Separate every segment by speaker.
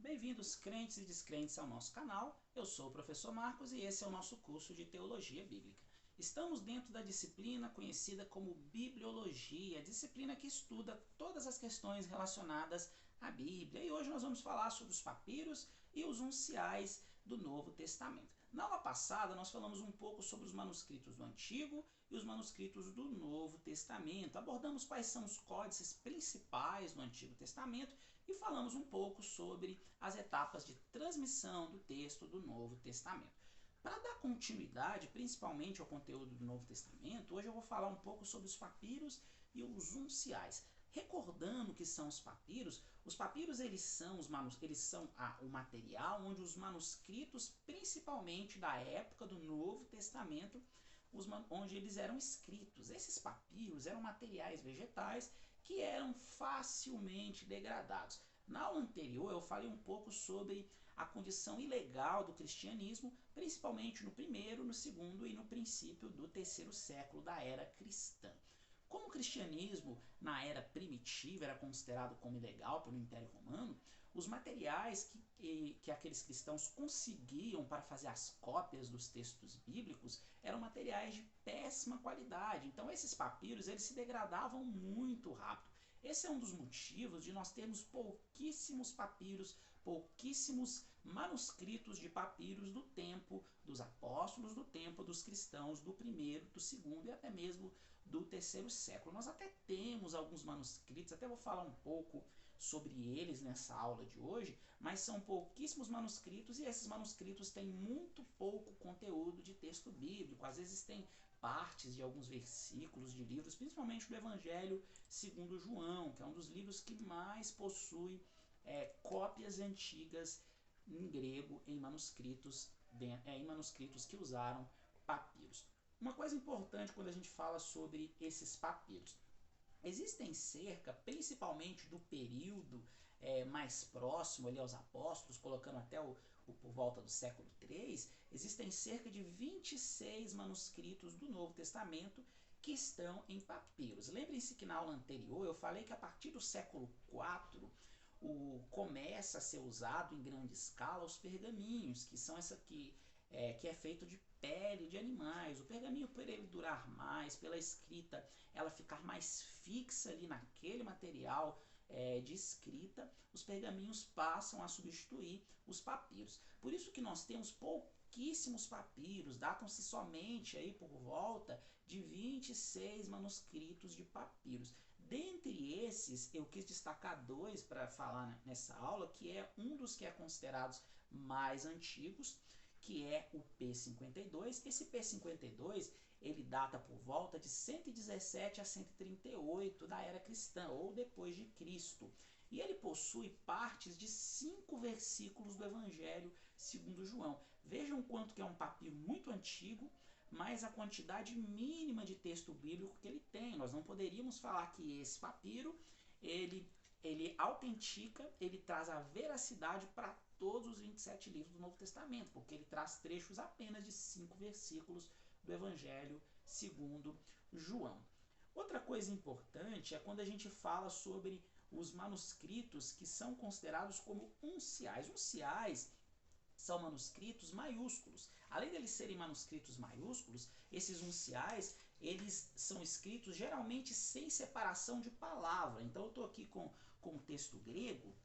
Speaker 1: Bem-vindos, crentes e descrentes, ao nosso canal. Eu sou o professor Marcos e esse é o nosso curso de Teologia Bíblica. Estamos dentro da disciplina conhecida como Bibliologia, disciplina que estuda todas as questões relacionadas à Bíblia. E hoje nós vamos falar sobre os papiros e os unciais do Novo Testamento. Na aula passada nós falamos um pouco sobre os manuscritos do Antigo e os manuscritos do Novo Testamento. Abordamos quais são os códices principais do Antigo Testamento e falamos um pouco sobre as etapas de transmissão do texto do Novo Testamento. Para dar continuidade, principalmente ao conteúdo do Novo Testamento, hoje eu vou falar um pouco sobre os papiros e os unciais. Recordando o que são os papiros eles são o material onde os manuscritos, principalmente da época do Novo Testamento, onde eles eram escritos. Esses papiros eram materiais vegetais que eram facilmente degradados. Na aula anterior eu falei um pouco sobre a condição ilegal do cristianismo, principalmente no primeiro, no segundo e no princípio do terceiro século da era cristã. Como o cristianismo na era primitiva era considerado como ilegal pelo Império Romano, os materiais que aqueles cristãos conseguiam para fazer as cópias dos textos bíblicos eram materiais de péssima qualidade. Então esses papiros eles se degradavam muito rápido. Esse é um dos motivos de nós termos pouquíssimos papiros, pouquíssimos manuscritos de papiros do tempo dos apóstolos, do tempo dos cristãos, do primeiro, do segundo e até mesmo do terceiro século. Nós até temos alguns manuscritos, até vou falar um pouco sobre eles nessa aula de hoje, mas são pouquíssimos manuscritos e esses manuscritos têm muito pouco conteúdo de texto bíblico. Às vezes tem partes de alguns versículos de livros, principalmente do Evangelho segundo João, que é um dos livros que mais possui cópias antigas em grego em manuscritos que usaram papiros. Uma coisa importante quando a gente fala sobre esses papiros: existem cerca, principalmente do período mais próximo ali aos apóstolos, colocando até por volta do século III, existem cerca de 26 manuscritos do Novo Testamento que estão em papiros. Lembrem-se que na aula anterior eu falei que a partir do século IV começa a ser usado em grande escala os pergaminhos, que são que é feito de pele de animais. O pergaminho, por ele durar mais, pela escrita ela ficar mais fixa ali naquele material de escrita, os pergaminhos passam a substituir os papiros. Por isso que nós temos pouquíssimos papiros, datam-se somente aí por volta de 26 manuscritos de papiros. Dentre esses, eu quis destacar dois para falar nessa aula, que é um dos que é considerados mais antigos, que é o P52. Esse P52 ele data por volta de 117 a 138 da era cristã, ou depois de Cristo. E ele possui partes de 5 versículos do Evangelho segundo João. Vejam quanto que é um papiro muito antigo, mas a quantidade mínima de texto bíblico que ele tem. Nós não poderíamos falar que esse papiro ele autentica, ele traz a veracidade para todos os 27 livros do Novo Testamento, porque ele traz trechos apenas de 5 versículos do Evangelho segundo João. Outra coisa importante é quando a gente fala sobre os manuscritos que são considerados como unciais. Unciais são manuscritos maiúsculos. Além deles serem manuscritos maiúsculos, esses unciais eles são escritos geralmente sem separação de palavra. Então eu estou aqui com o texto grego,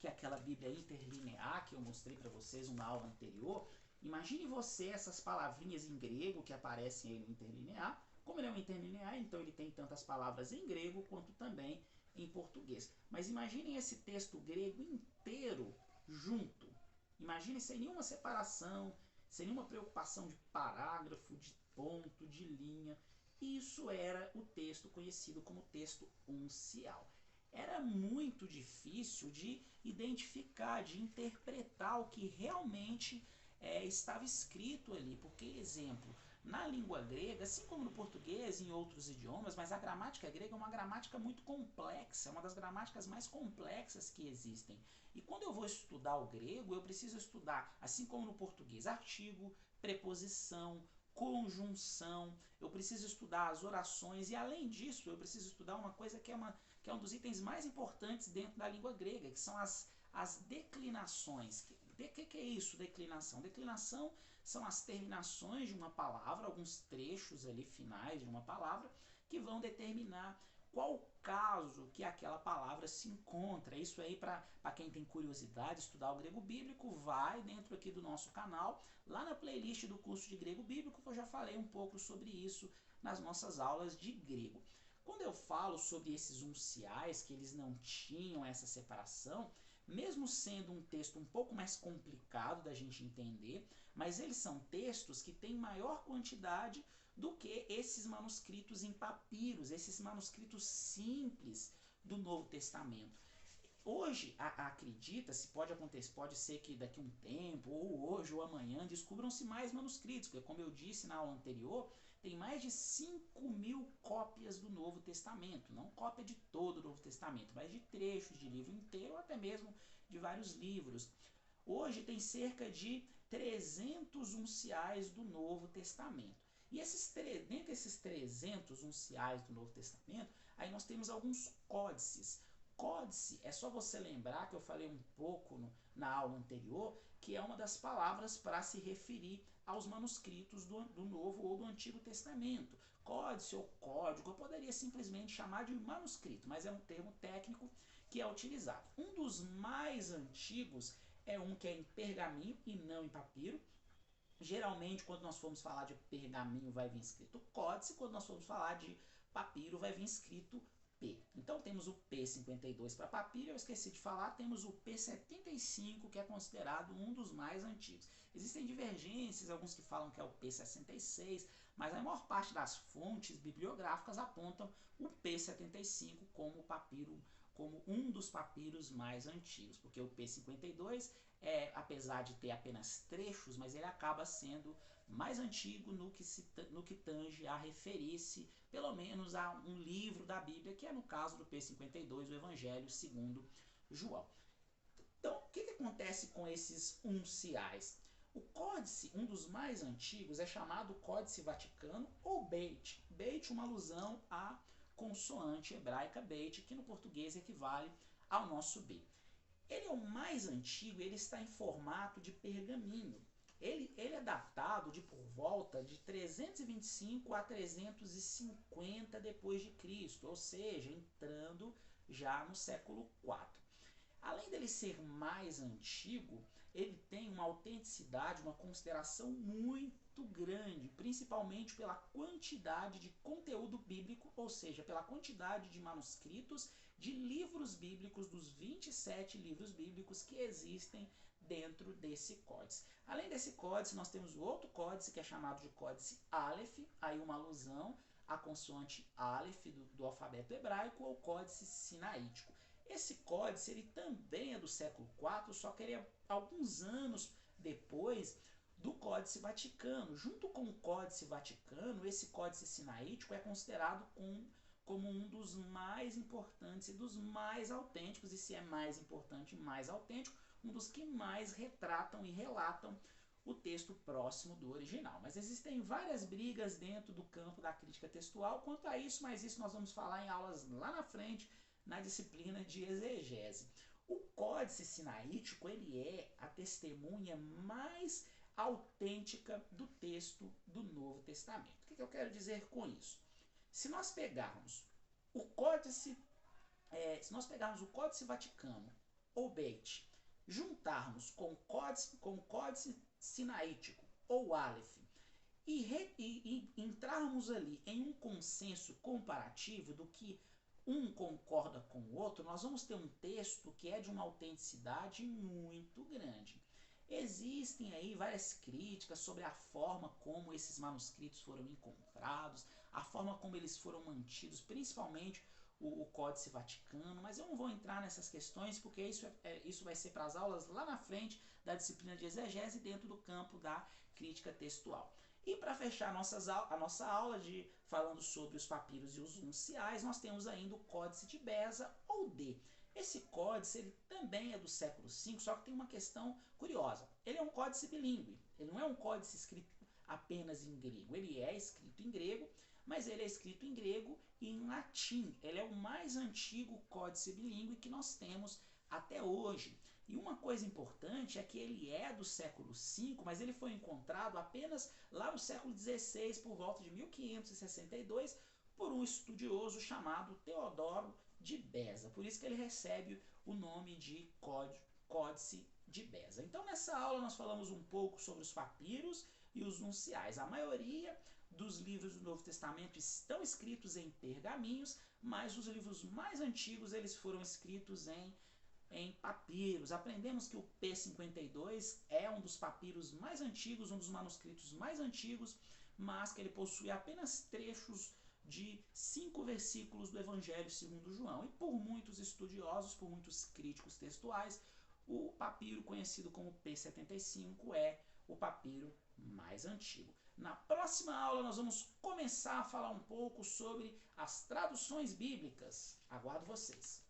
Speaker 1: que é aquela Bíblia interlinear que eu mostrei para vocês numa aula anterior. Imagine você essas palavrinhas em grego que aparecem aí no interlinear. Como ele é um interlinear, então ele tem tantas palavras em grego quanto também em português. Mas imaginem esse texto grego inteiro junto. Imagine sem nenhuma separação, sem nenhuma preocupação de parágrafo, de ponto, de linha. Isso era o texto conhecido como texto uncial. Era muito difícil de identificar, de interpretar o que realmente estava escrito ali. Porque, exemplo, na língua grega, assim como no português e em outros idiomas, mas a gramática grega é uma gramática muito complexa, é uma das gramáticas mais complexas que existem. E quando eu vou estudar o grego, eu preciso estudar, assim como no português, artigo, preposição, conjunção, eu preciso estudar as orações e, além disso, eu preciso estudar uma coisa que é um dos itens mais importantes dentro da língua grega, que são as as declinações. Que é isso, declinação? Declinação são as terminações de uma palavra, alguns trechos ali finais de uma palavra, que vão determinar qual caso que aquela palavra se encontra. Isso aí, para quem tem curiosidade de estudar o grego bíblico, vai dentro aqui do nosso canal, lá na playlist do curso de grego bíblico, que eu já falei um pouco sobre isso nas nossas aulas de grego. Quando eu falo sobre esses unciais, que eles não tinham essa separação, mesmo sendo um texto um pouco mais complicado da gente entender, mas eles são textos que têm maior quantidade do que esses manuscritos em papiros, esses manuscritos simples do Novo Testamento. Hoje, acredita-se, pode acontecer, pode ser que daqui a um tempo, ou hoje ou amanhã, descubram-se mais manuscritos, porque como eu disse na aula anterior, tem mais de 5.000 cópias do Novo Testamento, não cópia de todo o Novo Testamento, mas de trechos de livro inteiro, ou até mesmo de vários livros. Hoje tem cerca de 300 unciais do Novo Testamento. E dentre esses 300 unciais do Novo Testamento, aí nós temos alguns códices. Códice é só você lembrar que eu falei um pouco na aula anterior, que é uma das palavras para se referir aos manuscritos do Novo ou do Antigo Testamento. Códice ou código, eu poderia simplesmente chamar de manuscrito, mas é um termo técnico que é utilizado. Um dos mais antigos é um que é em pergaminho e não em papiro. Geralmente, quando nós formos falar de pergaminho, vai vir escrito códice, quando nós formos falar de papiro, vai vir escrito P. Então, temos o P52 para papiro, eu esqueci de falar, temos o P75, que é considerado um dos mais antigos. Existem divergências, alguns que falam que é o P66, mas a maior parte das fontes bibliográficas apontam o P75 como papiro, como um dos papiros mais antigos, porque o P52 apesar de ter apenas trechos, mas ele acaba sendo mais antigo no que tange a referir-se, pelo menos, a um livro da Bíblia, que é no caso do P52, o Evangelho segundo João. Então, o que acontece com esses unciais? O códice, um dos mais antigos, é chamado Códice Vaticano ou Beit. Beit, uma alusão à consoante hebraica Beit, que no português equivale ao nosso B. Ele é o mais antigo, ele está em formato de pergaminho. Ele é datado de por volta de 325 a 350 depois de Cristo, ou seja, entrando já no século IV. Além dele ser mais antigo, ele tem uma autenticidade, uma consideração muito grande, principalmente pela quantidade de conteúdo bíblico, ou seja, pela quantidade de manuscritos de livros bíblicos, dos 27 livros bíblicos que existem dentro desse códice. Além desse códice, nós temos o outro códice que é chamado de códice Aleph, aí uma alusão à consoante Aleph do alfabeto hebraico, ou códice sinaítico. Esse códice ele também é do século IV, só que ele é alguns anos depois do Códice Vaticano. Junto com o Códice Vaticano, esse Códice Sinaítico é considerado como um dos mais importantes e dos mais autênticos, e se é mais importante e mais autêntico, um dos que mais retratam e relatam o texto próximo do original. Mas existem várias brigas dentro do campo da crítica textual quanto a isso, mas isso nós vamos falar em aulas lá na frente, na disciplina de exegese. O Códice Sinaítico ele é a testemunha mais autêntica do texto do Novo Testamento. O que eu quero dizer com isso? Se nós pegarmos o Códice Vaticano ou Beit, juntarmos com o Códice Sinaítico ou Aleph e entrarmos ali em um consenso comparativo do que um concorda com o outro, nós vamos ter um texto que é de uma autenticidade muito grande. Existem aí várias críticas sobre a forma como esses manuscritos foram encontrados, a forma como eles foram mantidos, principalmente o Códice Vaticano, mas eu não vou entrar nessas questões porque isso vai ser para as aulas lá na frente da disciplina de exegese dentro do campo da crítica textual. E para fechar a nossa aula falando sobre os papiros e os unciais, nós temos ainda o Códice de Beza ou D. Esse códice ele também é do século V, só que tem uma questão curiosa. Ele é um códice bilíngue, ele não é um códice escrito apenas em grego. Ele é escrito em grego, mas ele é escrito em grego e em latim. Ele é o mais antigo códice bilíngue que nós temos até hoje. E uma coisa importante é que ele é do século V, mas ele foi encontrado apenas lá no século XVI, por volta de 1562, por um estudioso chamado Teodoro de Beza. Por isso que ele recebe o nome de Códice de Beza. Então, nessa aula nós falamos um pouco sobre os papiros e os nunciais. A maioria dos livros do Novo Testamento estão escritos em pergaminhos, mas os livros mais antigos eles foram escritos em papiros. Aprendemos que o P52 é um dos papiros mais antigos, um dos manuscritos mais antigos, mas que ele possui apenas trechos de 5 versículos do Evangelho segundo João. E por muitos estudiosos, por muitos críticos textuais, o papiro conhecido como P75 é o papiro mais antigo. Na próxima aula nós vamos começar a falar um pouco sobre as traduções bíblicas. Aguardo vocês.